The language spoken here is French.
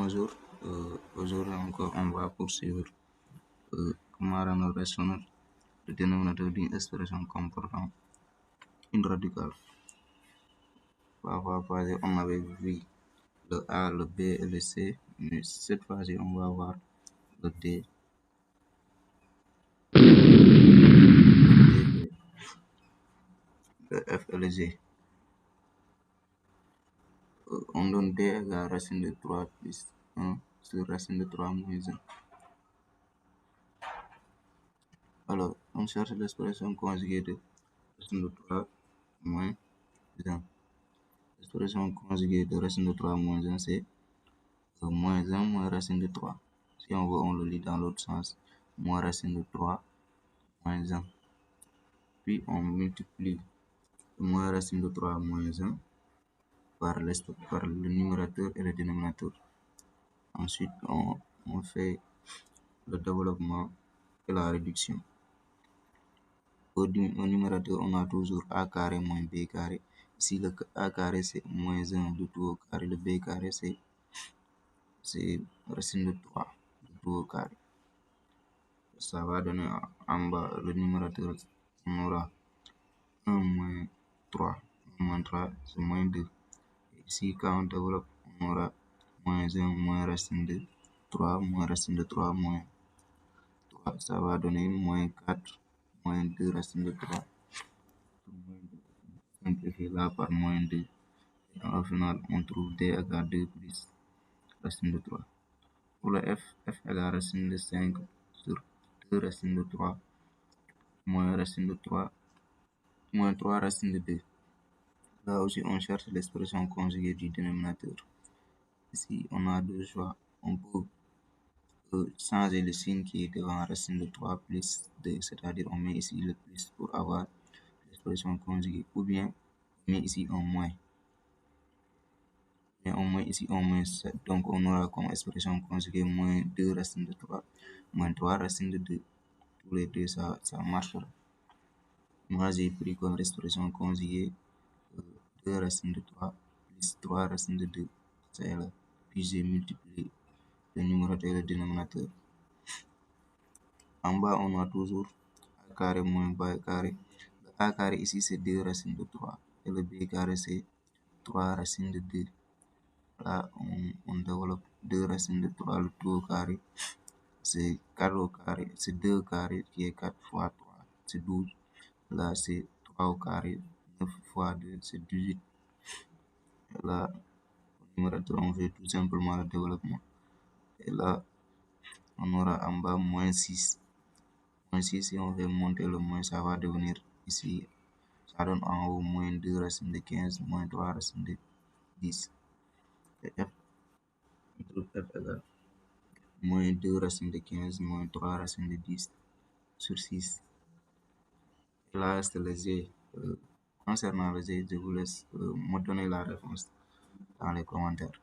Bonjour. Aujourd'hui encore, on va poursuivre comment rendre rationnel le dénominateur d'une expression comportant une radicale. La fois passée, on avait vu le A, le B et le C, mais cette fois-ci, on va voir le D, le F et le G. On donne D égale racine de 3 plus 1 sur racine de 3 moins 1. Alors, on cherche l'expression conjuguée de racine de 3 moins 1. L'expression conjuguée de racine de 3 moins 1, c'est moins 1 moins racine de 3. Si on veut, on le lit dans l'autre sens. Moins racine de 3 moins 1. Puis on multiplie moins racine de 3 moins 1 par le numérateur et le dénominateur. Ensuite, on fait le développement et la réduction. Au numérateur, on a toujours a carré moins b carré. Ici, le a carré, c'est moins 1 de tout au carré. Le b carré, c'est racine de 3 de tout au carré. Ça va donner en bas le numérateur, on aura 1 moins 3. 1 moins 3, c'est moins 2. Ici, quand on développe, on aura moins 1 moins racine de 3 moins racine de 3 moins 3. Ça va donner moins 4 moins 2 racine de 3. Simplifié là par moins 2. Et au final, on trouve d égale 2 plus racine de 3. Pour le f égale racine de 5 sur 2 racine de 3 moins racine de 3 moins 3 racine de 2. Là aussi, on cherche l'expression conjuguée du dénominateur. Ici, on a deux choix. On peut changer le signe qui est devant racine de 3 plus 2, c'est-à-dire on met ici le plus pour avoir l'expression conjuguée, ou bien on met ici un moins. Et on met ici un moins 7. Donc on aura comme expression conjuguée moins 2 racine de 3 moins 3 racine de 2. Tous les deux, ça marchera. Moi, j'ai pris comme expression conjuguée 2 racines de 3 plus 3 racines de 2. C'est là. Puis j'ai multiplié le numérateur et le dénominateur. En bas, on a toujours a carré moins b carré. Le a carré ici, c'est 2 racines de 3. Et le b carré, c'est 3 racines de 2. Là, on développe 2 racines de 3, le tout au carré. C'est 4 au carré. C'est 2 au carré qui est 4 fois 3. C'est 12. Là, c'est 3 au carré. 9 fois 2, c'est 18. Et là, au numérateur, on fait tout simplement le développement. Et là, on aura en bas moins 6. Moins 6, si on veut monter le moins, ça va devenir ici. Ça donne en haut moins 2 racine de 15, moins 3 racine de 10. Et f, on trouve f égale moins 2 racine de 15, moins 3 racine de 10 sur 6. Et là, c'est le g. Concernant le g, je vous laisse me donner la réponse dans les commentaires.